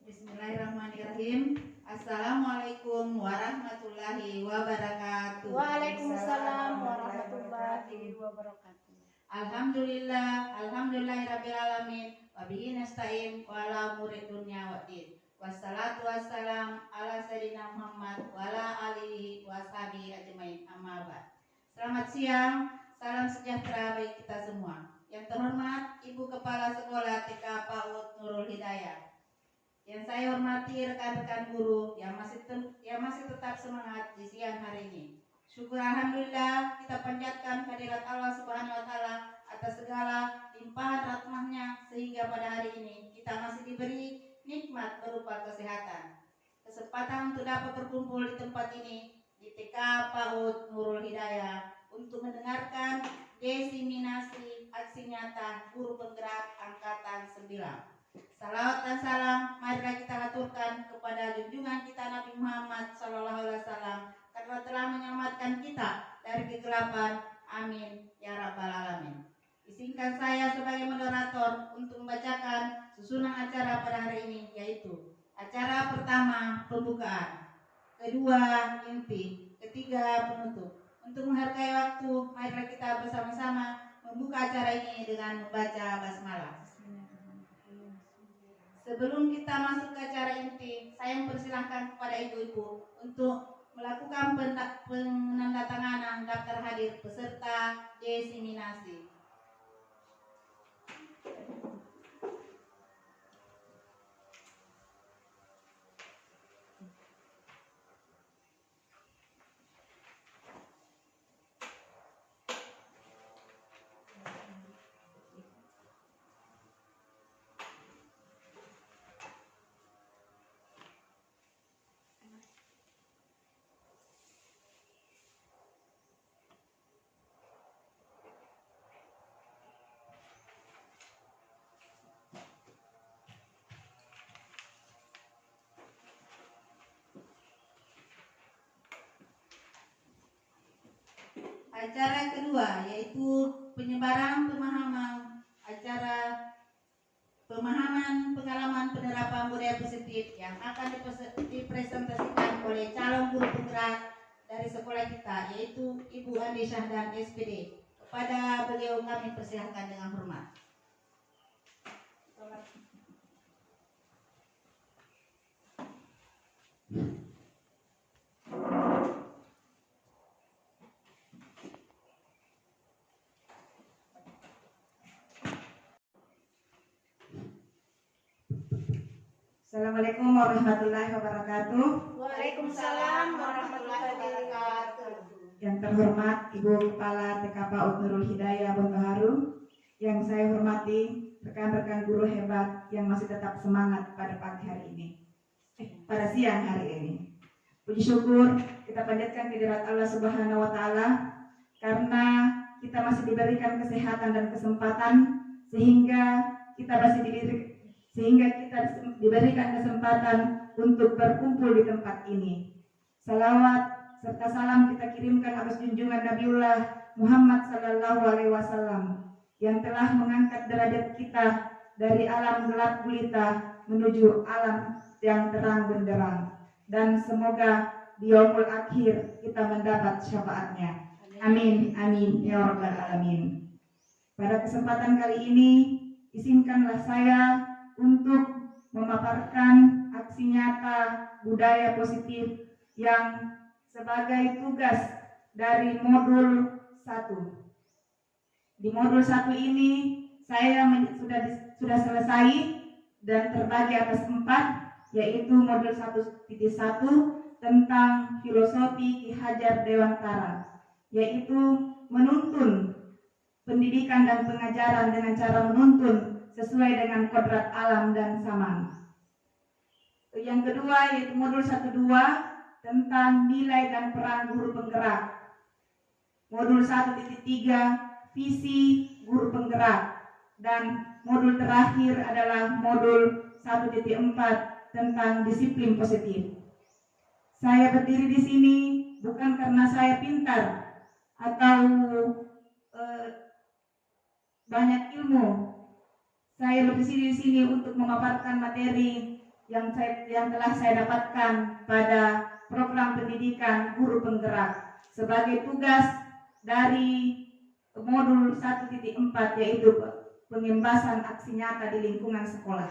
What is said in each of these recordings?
Bismillahirrahmanirrahim. Assalamualaikum warahmatullahi wabarakatuh. Waalaikumsalam warahmatullahi wabarakatuh. Alhamdulillahirabbil alamin. Wa bihi nasta'in wa ala umuri dunya waddin. Wassalatu wassalam ala sayyidina Muhammad wa ala alihi wa sahbihi ajmain. Amma ba'd. Selamat siang, salam sejahtera bagi kita semua. Yang terhormat Ibu Kepala Sekolah TK PAUD Nurul Hidayah. Yang saya hormati rekan-rekan guru yang masih tetap semangat di siang hari ini. Syukur alhamdulillah kita panjatkan kehadirat Allah Subhanahu wa taala atas segala limpahan rahmat-Nya sehingga pada hari ini kita masih diberi nikmat berupa kesehatan. Kesempatan untuk dapat berkumpul di tempat ini di TK PAUD Nurul Hidayah untuk mendengarkan diseminasi aksi nyata guru penggerak angkatan 9. Salawat dan salam marilah kita aturkan kepada junjungan kita Nabi Muhammad SAW karena telah menyelamatkan kita dari kegelapan. Amin ya rabbal alamin. Izinkan saya sebagai moderator untuk membacakan susunan acara pada hari ini, yaitu acara pertama pembukaan, kedua inti, ketiga penutup. Untuk menghargai waktu, marilah kita bersama-sama membuka acara ini dengan membaca basmalah. Sebelum kita masuk ke acara inti, saya mempersilahkan kepada ibu-ibu untuk melakukan penandatanganan daftar hadir peserta diseminasi. Acara kedua yaitu penyebaran pemahaman pengalaman penerapan budaya positif yang akan dipresentasikan oleh calon guru penggerak dari sekolah kita, yaitu Ibu Andi Syahdan SPD. Kepada beliau kami persilahkan dengan hormat. Assalamualaikum warahmatullahi wabarakatuh. Waalaikumsalam warahmatullahi wabarakatuh. Yang terhormat Ibu Kepala TK PAUD Nurul Hidayah Bengkaharu, yang saya hormati rekan-rekan guru hebat yang masih tetap semangat pada pagi hari ini, pada siang hari ini. Puji syukur kita panjatkan kehadirat Allah Subhanahu wa taala karena kita masih diberikan kesehatan dan kesempatan sehingga kita diberikan kesempatan untuk berkumpul di tempat ini. Salawat serta salam kita kirimkan atas junjungan Nabiullah Muhammad sallallahu alaihi wasallam yang telah mengangkat derajat kita dari alam gelap gulita menuju alam yang terang benderang, dan semoga di yaumul akhir kita mendapat syafaatnya. Amin amin ya rabbal alamin. Pada kesempatan kali ini izinkanlah saya untuk memaparkan aksi nyata budaya positif yang sebagai tugas dari modul 1. Di modul 1 ini saya sudah selesai dan terbagi atas 4, yaitu modul 1.1 tentang filosofi Ki Hajar Dewantara, yaitu menuntun pendidikan dan pengajaran dengan cara menuntun sesuai dengan kodrat alam dan zaman. Yang kedua yaitu modul 1.2 tentang nilai dan peran guru penggerak. Modul 1.3 visi guru penggerak, dan modul terakhir adalah modul 1.4 tentang disiplin positif. Saya berdiri di sini bukan karena saya pintar atau banyak ilmu. Saya berdiri di sini untuk memaparkan materi yang telah saya dapatkan pada program pendidikan guru penggerak sebagai tugas dari modul 1.4, yaitu pengembasan aksi nyata di lingkungan sekolah.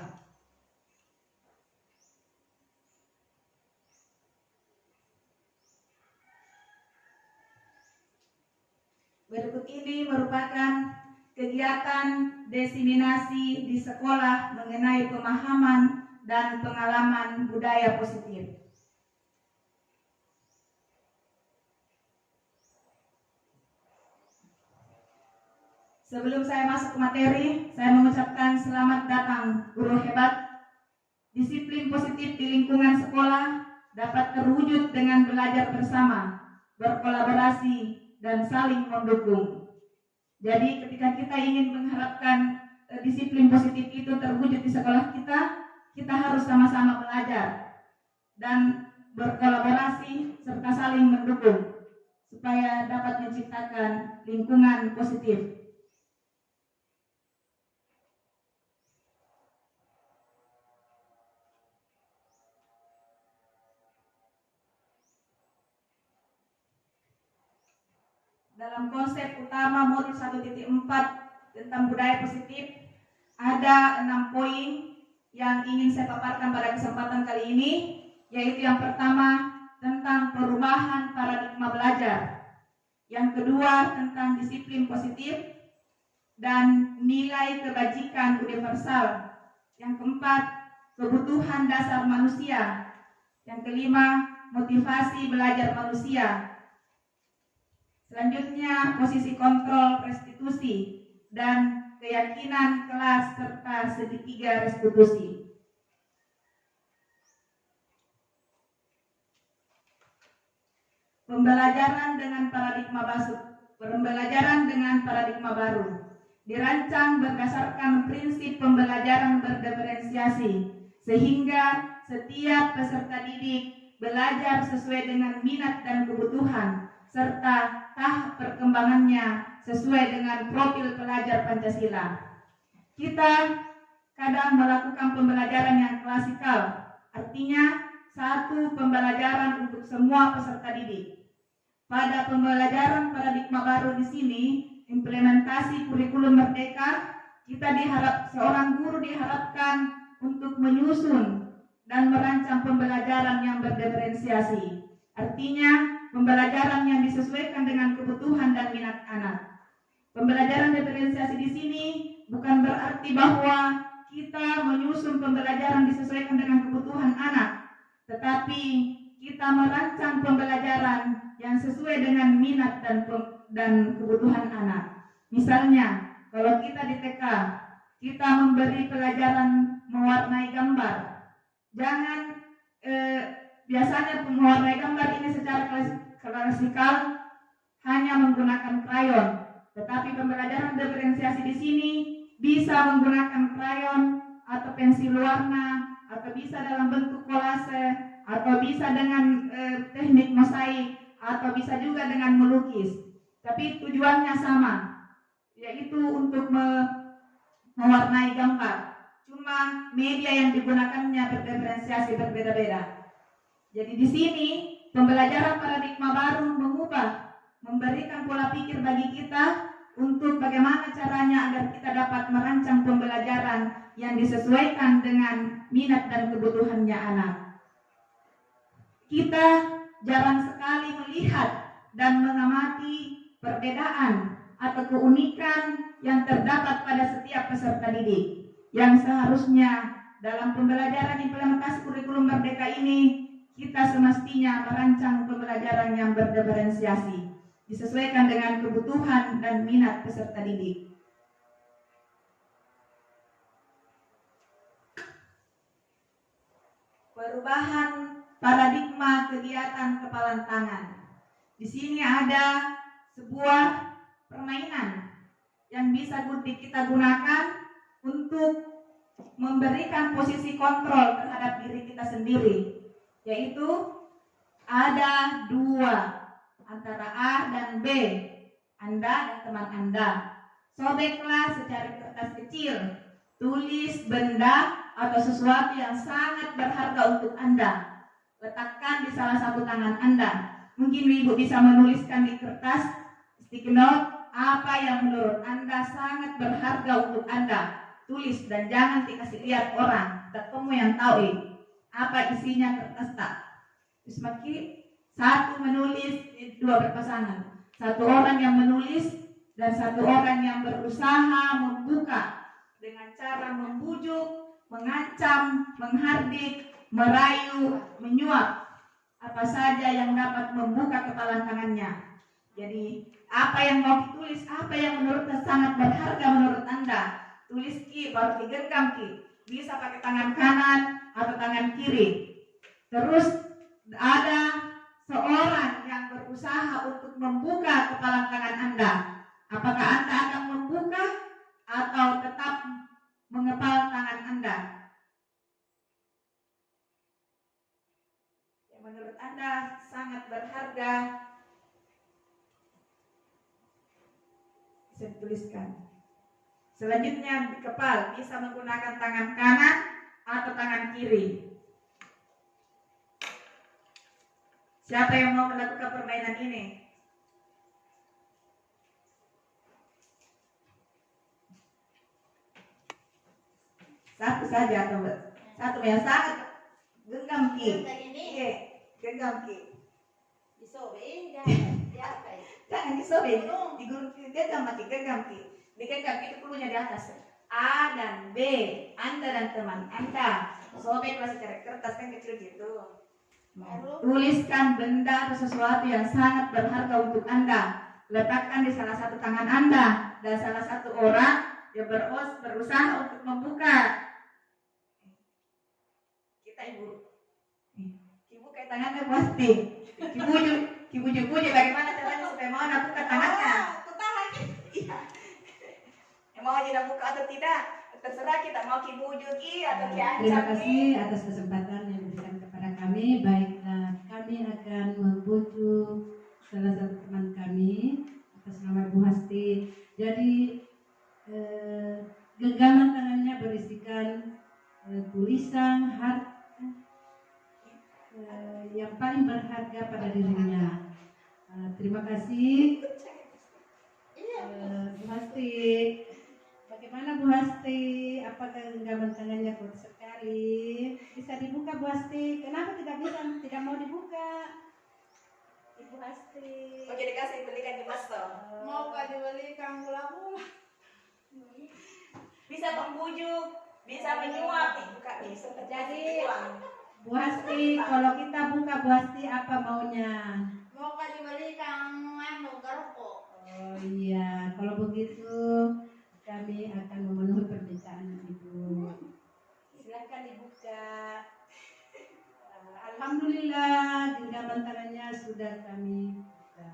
Berikut ini merupakan kegiatan diseminasi di sekolah mengenai pemahaman dan pengalaman budaya positif. Sebelum saya masuk ke materi, saya mengucapkan selamat datang guru hebat. Disiplin positif di lingkungan sekolah dapat terwujud dengan belajar bersama, berkolaborasi, dan saling mendukung. Jadi ketika kita ingin mengharapkan disiplin positif itu terwujud di sekolah kita harus sama-sama belajar dan berkolaborasi serta saling mendukung supaya dapat menciptakan lingkungan positif. Dalam konsep utama modul 1.4 tentang budaya positif, ada 6 poin yang ingin saya paparkan pada kesempatan kali ini, yaitu yang pertama tentang perubahan paradigma belajar, yang kedua tentang disiplin positif dan nilai kebajikan universal, yang keempat kebutuhan dasar manusia, yang kelima motivasi belajar manusia. Selanjutnya, posisi kontrol restitusi dan keyakinan kelas serta segitiga restitusi. Pembelajaran dengan paradigma baru dirancang berdasarkan prinsip pembelajaran berdiferensiasi, sehingga setiap peserta didik belajar sesuai dengan minat dan kebutuhan serta tahap perkembangannya sesuai dengan profil pelajar Pancasila. Kita kadang melakukan pembelajaran yang klasikal, artinya satu pembelajaran untuk semua peserta didik. Pada pembelajaran paradigma baru di sini, implementasi kurikulum merdeka, seorang guru diharapkan untuk menyusun dan merancang pembelajaran yang berdiferensiasi. Artinya pembelajaran yang disesuaikan dengan kebutuhan dan minat anak. Pembelajaran diferensiasi di sini bukan berarti bahwa kita menyusun pembelajaran disesuaikan dengan kebutuhan anak, tetapi kita merancang pembelajaran yang sesuai dengan minat dan kebutuhan anak. Misalnya, kalau kita di TK, kita memberi pelajaran mewarnai gambar. Jangan biasanya mewarnai gambar ini secara klasikal hanya menggunakan krayon, tetapi pembelajaran diferensiasi di sini bisa menggunakan krayon atau pensil warna, atau bisa dalam bentuk kolase, atau bisa dengan teknik mosaik, atau bisa juga dengan melukis. Tapi tujuannya sama, yaitu untuk mewarnai gambar. Cuma media yang digunakannya berdiferensiasi berbeda-beda. Jadi di sini pembelajaran paradigma baru memberikan pola pikir bagi kita untuk bagaimana caranya agar kita dapat merancang pembelajaran yang disesuaikan dengan minat dan kebutuhannya anak. Kita jarang sekali melihat dan mengamati perbedaan atau keunikan yang terdapat pada setiap peserta didik yang seharusnya dalam pembelajaran implementasi kurikulum Merdeka ini, kita semestinya merancang pembelajaran yang berdiferensiasi, disesuaikan dengan kebutuhan dan minat peserta didik. Perubahan paradigma kegiatan kepalan tangan. Di sini ada sebuah permainan yang bisa kita gunakan untuk memberikan posisi kontrol terhadap diri kita sendiri, yaitu ada dua antara A dan B, Anda dan teman Anda. Sobeklah secari kertas kecil, tulis benda atau sesuatu yang sangat berharga untuk Anda, letakkan di salah satu tangan Anda. Mungkin Ibu bisa menuliskan di kertas sticky note apa yang menurut Anda sangat berharga untuk Anda. Tulis dan jangan dikasih lihat orang, ketemu yang tahu apa isinya kertas tak. Terus satu menulis, dua berpasangan, satu orang yang menulis dan satu orang yang berusaha membuka dengan cara membujuk, mengancam, menghardik, merayu, menyuap, apa saja yang dapat membuka kepala tangannya. Jadi apa yang mau ditulis, apa yang menurut sangat berharga menurut Anda, tulis baru digenggam bisa pakai tangan kanan atau tangan kiri. Terus ada seorang yang berusaha untuk membuka kepala tangan Anda. Apakah Anda akan membuka atau tetap mengepal tangan Anda? Yang menurut Anda sangat berharga bisa dituliskan. Selanjutnya dikepal, bisa menggunakan tangan kanan atau tangan kiri. Siapa yang mau melakukan permainan ini? Satu saja atau satu yang sangat genggam genggam Disobek jangan disobek, genggam digenggam itu pelunya di atas. A dan B, Anda dan teman Anda. Sobeklah secara kertas kan kecil gitu. Tuliskan benda atau sesuatu yang sangat berharga untuk Anda. Letakkan di salah satu tangan Anda dan salah satu orang yang berusaha untuk membuka. Kita ibu kayak tangannya pasti. Ibu bagaimana caranya supaya mau buka tangannya? Iya. Mau tidak buka atau tidak, terserah kita mau kibujuki atau kiancam. Terima kasih atas kesempatan yang diberikan kepada kami. Baiklah, kami akan membujuk salah satu teman kami atas nama Bu Hasti. Jadi genggaman tangannya berisikan tulisan yang paling berharga pada dirinya. Terima kasih Bu Hasti. Bagaimana Bu Hasti? Apakah genggaman tangannya kuat sekali? Bisa dibuka Bu Hasti? Kenapa tidak mau dibuka? Ibu Hasti. Mau dikasih belikan di Masto. Mau dibelikan pula. Bisa membujuk, bisa menyuap, buka bisa. Jadi Bu Hasti, kalau kita buka Bu Hasti apa maunya? Mau dibelikan garpu. Oh iya, kalau begitu kami akan memenuhi permintaan Ibu. Silakan dibuka. Alhamdulillah, genggaman tangannya sudah kami buka.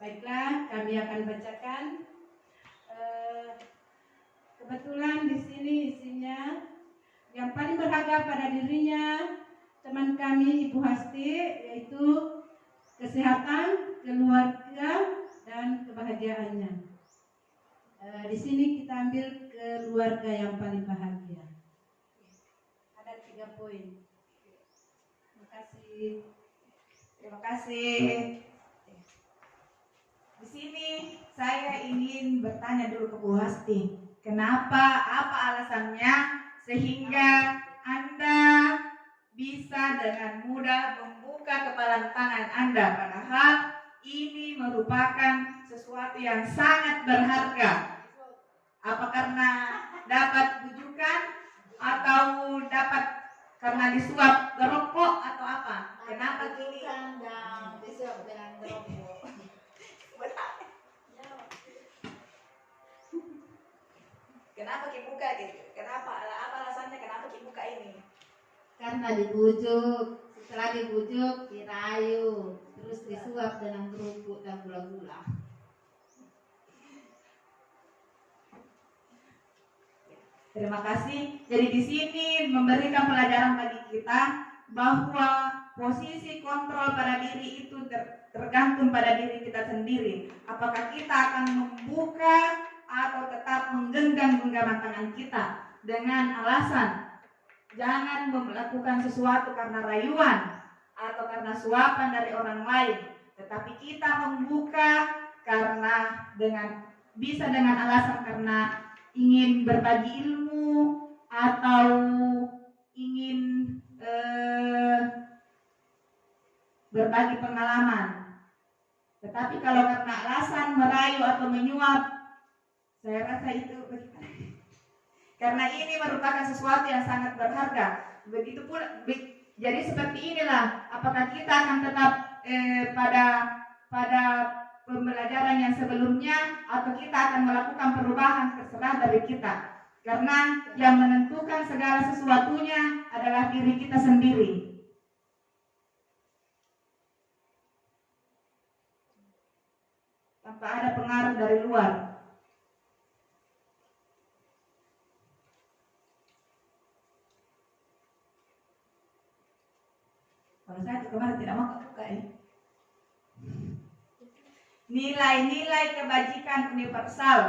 Baiklah, kami akan bacakan. Kebetulan di sini isinya yang paling berharga pada dirinya teman kami Ibu Hasti, yaitu kesehatan, keluarga, dan kebahagiaannya. Di sini kita ambil keluarga yang paling bahagia. Ada 3 poin. Terima kasih. Terima kasih. Di sini saya ingin bertanya dulu ke Bu Hasti. Kenapa? Apa alasannya sehingga Anda bisa dengan mudah membuka kepala tangan Anda, padahal ini merupakan sesuatu yang sangat berharga? Apa karena dapat bujukan atau dapat karena disuap gerokok atau apa? Kenapa gini? Dan disuap dengan rokok. Kenapa dibuka gitu? Kenapa? Apa alasannya kenapa dibuka ini? Karena dibujuk, setelah dibujuk dirayu, terus disuap dengan kerupuk dan gula-gula. Terima kasih. Jadi di sini memberikan pelajaran bagi kita bahwa posisi kontrol pada diri itu tergantung pada diri kita sendiri. Apakah kita akan membuka atau tetap menggenggam genggaman tangan kita dengan alasan jangan melakukan sesuatu karena rayuan atau karena suapan dari orang lain, tetapi kita membuka karena bisa dengan alasan karena ingin berbagi ilmu atau ingin berbagi pengalaman. Tetapi kalau karena alasan merayu atau menyuap, saya rasa itu karena ini merupakan sesuatu yang sangat berharga. Begitu pula, jadi seperti inilah. Apakah kita akan tetap pada pembelajaran yang sebelumnya atau kita akan melakukan perubahan, terserah dari kita. Karena yang menentukan segala sesuatunya adalah diri kita sendiri. Tanpa ada pengaruh dari luar. Kalau saya kemarin tidak mau buka ini. Nilai-nilai kebajikan universal.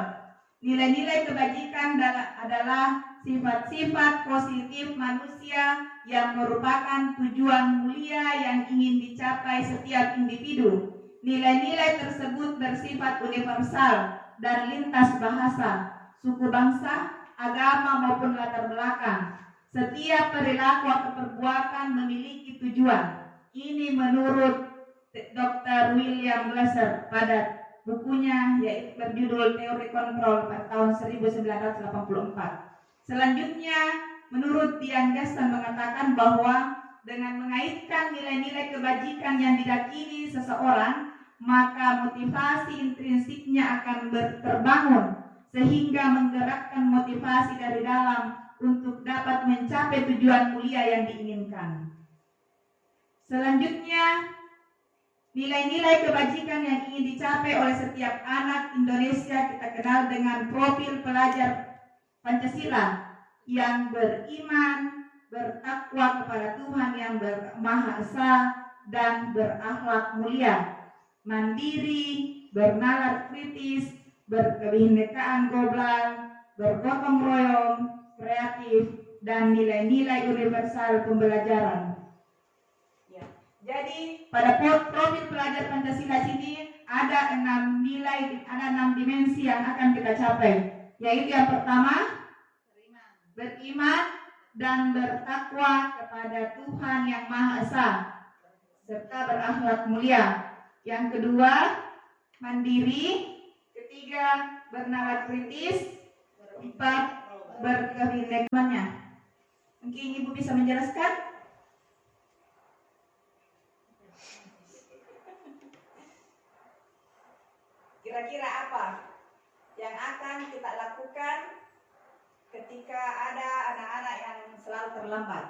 Nilai-nilai kebajikan adalah sifat-sifat positif manusia yang merupakan tujuan mulia yang ingin dicapai setiap individu. Nilai-nilai tersebut bersifat universal dan lintas bahasa, suku bangsa, agama maupun latar belakang. Setiap perilaku atau perbuatan memiliki tujuan. Ini menurut Dr. William Glasser pada bukunya yaitu berjudul Teori Kontrol pada tahun 1984. Selanjutnya, menurut Dian Gaston mengatakan bahwa dengan mengaitkan nilai-nilai kebajikan yang diyakini seseorang, maka motivasi intrinsiknya akan terbangun sehingga menggerakkan motivasi dari dalam untuk dapat mencapai tujuan mulia yang diinginkan. Selanjutnya, nilai-nilai kebajikan yang ingin dicapai oleh setiap anak Indonesia kita kenal dengan profil pelajar Pancasila yang beriman, bertakwa kepada Tuhan yang Maha Esa dan berakhlak mulia, mandiri, bernalar kritis, berkebinekaan global, bergotong royong, kreatif, dan nilai-nilai universal pembelajaran. Ya. Jadi pada profil pelajar Pancasila sini ada 6 nilai, ada 6 dimensi yang akan kita capai, yaitu yang pertama beriman dan bertakwa kepada Tuhan yang Maha Esa serta berakhlak mulia. Yang kedua mandiri, ketiga bernalar kritis, empat berkebinekaan. Mungkin Ibu bisa menjelaskan? Kira-kira apa yang akan kita lakukan ketika ada anak-anak yang selalu terlambat?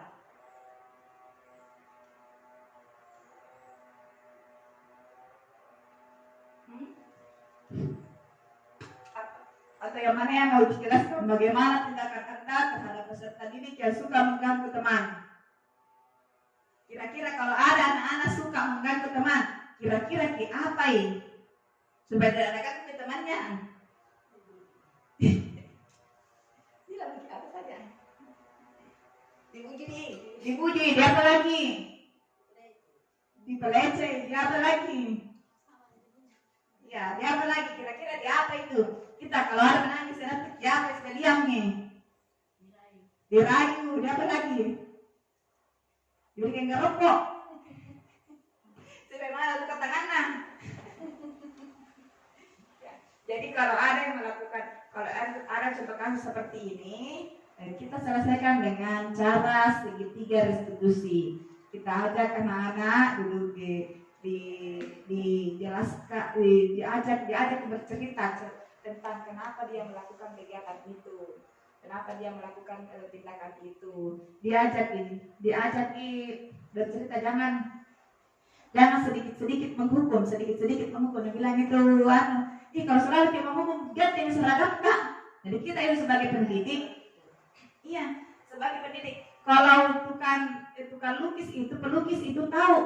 Atau yang mana yang mau dijelaskan bagaimana tindakan Anda terhadap peserta didik yang suka mengganggu teman? Kira-kira kalau ada anak-anak suka mengganggu teman, kira-kira apa ini? Supaya tidak ada ganggu temannya. Tidak mungkin apa saja. Dipuji, dia apa lagi? Dipeleceh, dia apa lagi? Ya, dia apa lagi? Kira-kira dia apa itu? Kita kalau ada menangis, dia apa sekalian nih? Dirayu, dia apa lagi? Diberikan ngerokok. Sampai mana tukar tangan? Jadi kalau ada yang melakukan kalau ada contoh kasus seperti ini, kita selesaikan dengan cara segitiga restitusi. Kita ajak anak-anak duduk diajak bercerita tentang kenapa dia melakukan kegiatan itu, kenapa dia melakukan tindakan itu. Diajak bercerita, jangan sedikit menghukum. Dia bilang itu kalau selalu dia menghukum, ganti yang seragam Kak. Jadi kita itu sebagai pendidik, sebagai pendidik. Kalau tukang lukis itu, pelukis itu tahu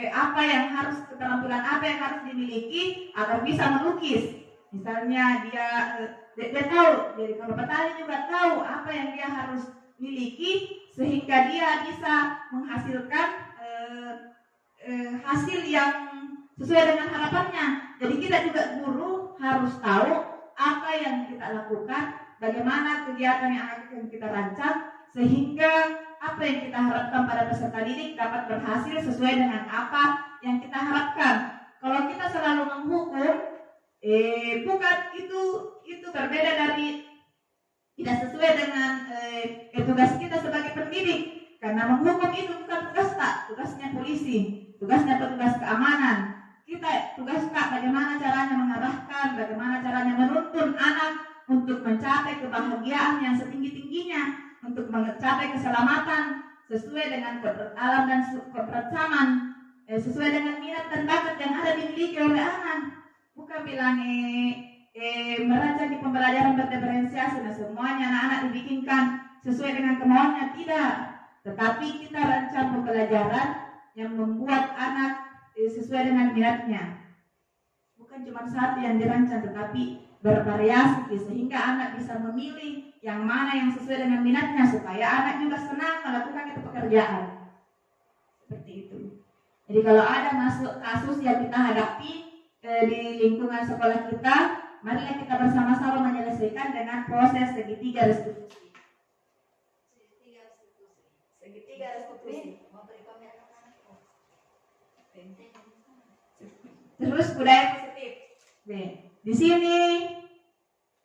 apa yang harus, keterampilan apa yang harus dimiliki agar bisa melukis. Misalnya dia tahu, jadi kalau petani juga tahu apa yang dia harus miliki sehingga dia bisa menghasilkan hasil yang sesuai dengan harapannya. Jadi kita juga guru harus tahu apa yang kita lakukan, bagaimana kegiatan yang akan kita rancang, sehingga apa yang kita harapkan pada peserta didik dapat berhasil sesuai dengan apa yang kita harapkan. Kalau kita selalu menghukum, bukan itu berbeda dari tidak sesuai dengan tugas kita sebagai pendidik. Karena menghukum itu bukan tugasnya polisi, tugasnya petugas keamanan. Kita tugas bagaimana caranya mengarahkan, bagaimana caranya menuntun anak untuk mencapai kebahagiaan yang setinggi-tingginya, untuk mencapai keselamatan sesuai dengan kodrat alam dan kodrat zaman, sesuai dengan minat dan bakat yang ada dimiliki oleh anak. Bukan bilang merancang di pembelajaran berdiferensiasi, semuanya anak-anak dibikinkan sesuai dengan kemauannya, tidak. Tetapi kita rancang pembelajaran yang membuat anak sesuai dengan minatnya. Bukan cuma satu yang dirancang, tetapi bervariasi sehingga anak bisa memilih yang mana yang sesuai dengan minatnya, supaya anak juga senang melakukan itu pekerjaan. Seperti itu. Jadi kalau ada masuk kasus yang kita hadapi di lingkungan sekolah kita, marilah kita bersama-sama menyelesaikan dengan proses segitiga restitusi. Segitiga restitusi. Terus budaya positif. Di sini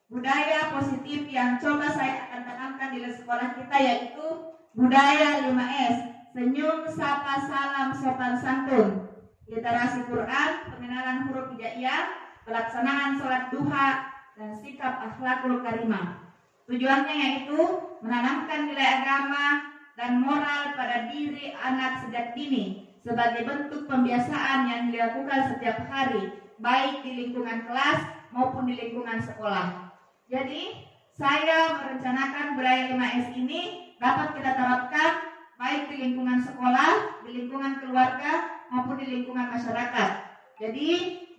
budaya positif yang coba saya akan tanamkan di sekolah kita yaitu budaya 5S: senyum, sapa, salam, sopan santun, literasi Quran, pengenalan huruf hijaiyah, pelaksanaan sholat duha, dan sikap akhlakul karimah. Tujuannya yaitu menanamkan nilai agama dan moral pada diri anak sejak dini sebagai bentuk pembiasaan yang dilakukan setiap hari, baik di lingkungan kelas maupun di lingkungan sekolah. Jadi, saya merencanakan budaya 5S ini dapat kita terapkan baik di lingkungan sekolah, di lingkungan keluarga, maupun di lingkungan masyarakat. Jadi,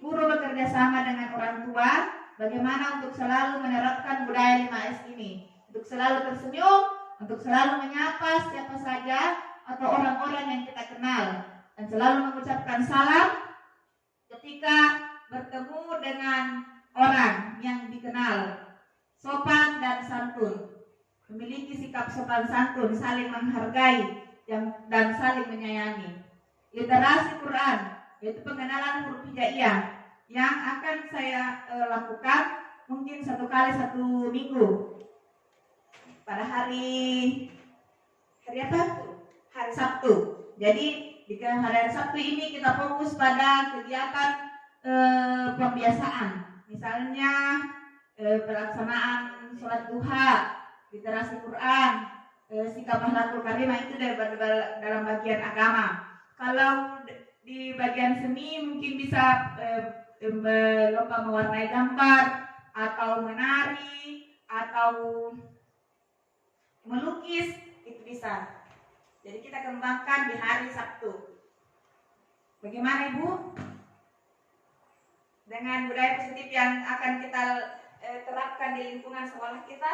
guru bekerja sama dengan orang tua bagaimana untuk selalu menerapkan budaya 5S ini, untuk selalu tersenyum, untuk selalu menyapa siapa saja atau orang-orang yang kita kenal, dan selalu mengucapkan salam ketika bertemu dengan orang yang dikenal, sopan dan santun, memiliki sikap sopan santun, saling menghargai dan saling menyayangi. Literasi Quran, yaitu pengenalan huruf hijaiyah yang akan saya lakukan mungkin 1 kali 1 minggu pada hari apa? Hari Sabtu. Jadi di hari Sabtu ini kita fokus pada kegiatan pembiasaan, misalnya pelaksanaan sholat duha, literasi Quran, sikap akhlakul karimah, itu dalam bagian agama. Kalau di bagian seni mungkin bisa lomba mewarnai gambar, atau menari, atau melukis, itu bisa. Jadi kita kembangkan di hari Sabtu. Bagaimana Ibu? Dengan budaya positif yang akan kita terapkan di lingkungan sekolah kita?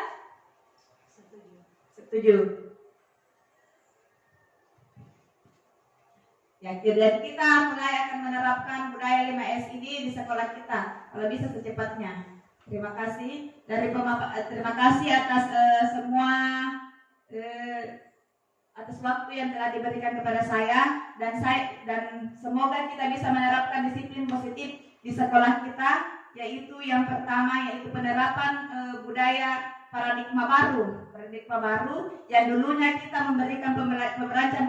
Setuju. Ya, jadi kita mulai akan menerapkan budaya 5S ini di sekolah kita, kalau bisa secepatnya. Terima kasih terima kasih atas semua atas waktu yang telah diberikan kepada saya, dan semoga kita bisa menerapkan disiplin positif di sekolah kita yaitu yang pertama yaitu penerapan budaya paradigma baru yang dulunya kita memberikan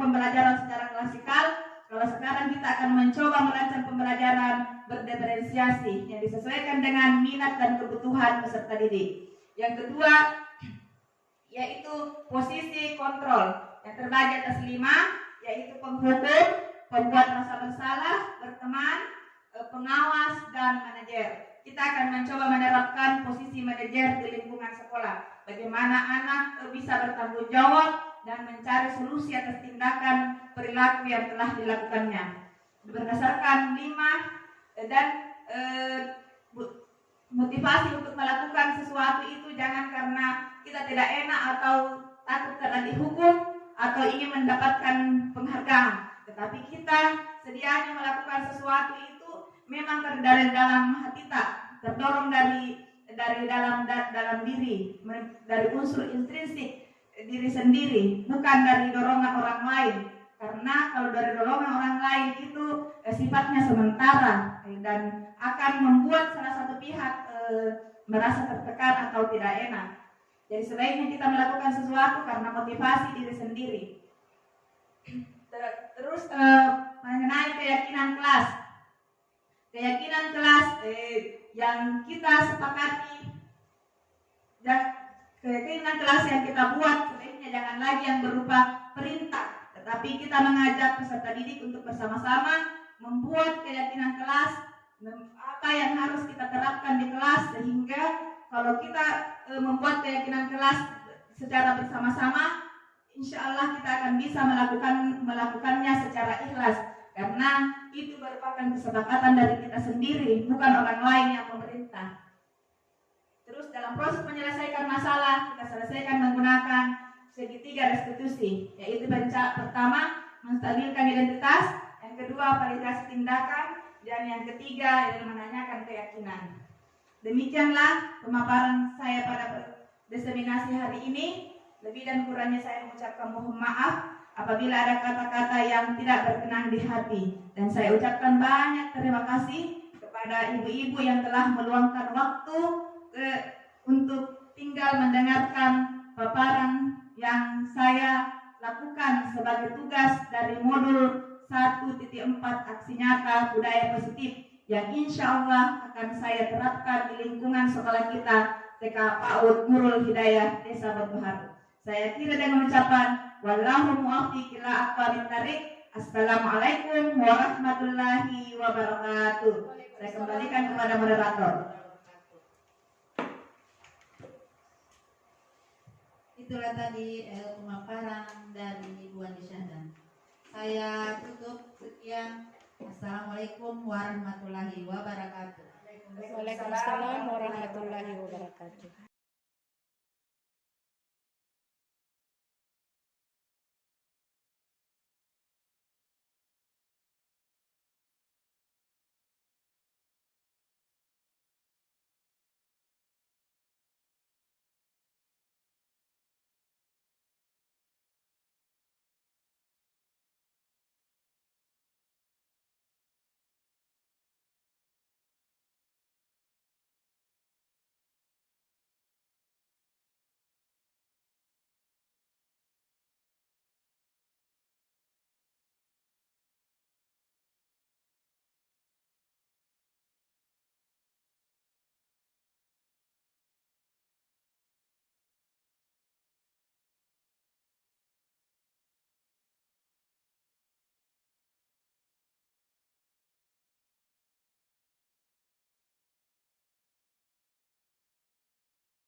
pembelajaran secara klasikal. Kalau sekarang kita akan mencoba merancang pembelajaran berdiferensiasi yang disesuaikan dengan minat dan kebutuhan peserta didik. Yang kedua yaitu posisi kontrol yang terbagi atas 5, yaitu penghukum, pembuat rasa bersalah, berteman, pengawas, dan manajer. Kita akan mencoba menerapkan posisi manajer di lingkungan sekolah. Bagaimana anak bisa bertanggung jawab dan mencari solusi atas tindakan perilaku yang telah dilakukannya. Berdasarkan 5 dan motivasi untuk melakukan sesuatu itu jangan karena kita tidak enak atau takut karena dihukum atau ingin mendapatkan penghargaan, tetapi kita sedianya melakukan sesuatu itu memang dari dalam hati kita, terdorong dari dalam diri, dari unsur intrinsik diri sendiri, bukan dari dorongan orang lain. Karena kalau dari dorongan orang lain itu sifatnya sementara dan akan membuat salah satu pihak merasa tertekan atau tidak enak. Jadi sebaiknya kita melakukan sesuatu karena motivasi diri sendiri. Terus mengenai keyakinan kelas. Keyakinan kelas yang kita sepakati dan keyakinan kelas yang kita buat sebaiknya jangan lagi yang berupa perintah, tetapi kita mengajak peserta didik untuk bersama-sama membuat keyakinan kelas, apa yang harus kita terapkan di kelas, sehingga kalau kita membuat keyakinan kelas secara bersama-sama, insya Allah kita akan bisa melakukannya secara ikhlas, karena itu merupakan kesepakatan dari kita sendiri, bukan orang lain yang memerintah. Terus dalam proses menyelesaikan masalah, kita selesaikan menggunakan segitiga restitusi, yaitu pertama menstabilkan identitas, yang kedua validasi tindakan, dan yang ketiga adalah menanyakan keyakinan. Demikianlah pemaparan saya pada diseminasi hari ini. Lebih dan kurangnya saya mengucapkan mohon maaf apabila ada kata-kata yang tidak berkenan di hati. Dan saya ucapkan banyak terima kasih kepada ibu-ibu yang telah meluangkan waktu untuk tinggal mendengarkan paparan yang saya lakukan sebagai tugas dari modul 1.4 aksi nyata budaya positif yang insya Allah akan saya terapkan di lingkungan sekolah kita TK PAUD Nurul Hidayah Desa Batuharu. Saya kira dengan ucapan wallahu muwaffiq ila aqwamit thariq. Assalamualaikum warahmatullahi wabarakatuh. Saya kembalikan kepada moderator. Itulah tadi pemaparan dari Ibu Andi Syahdan. Saya tutup sekian. Assalamualaikum warahmatullahi wabarakatuh. Waalaikumsalam warahmatullahi wabarakatuh.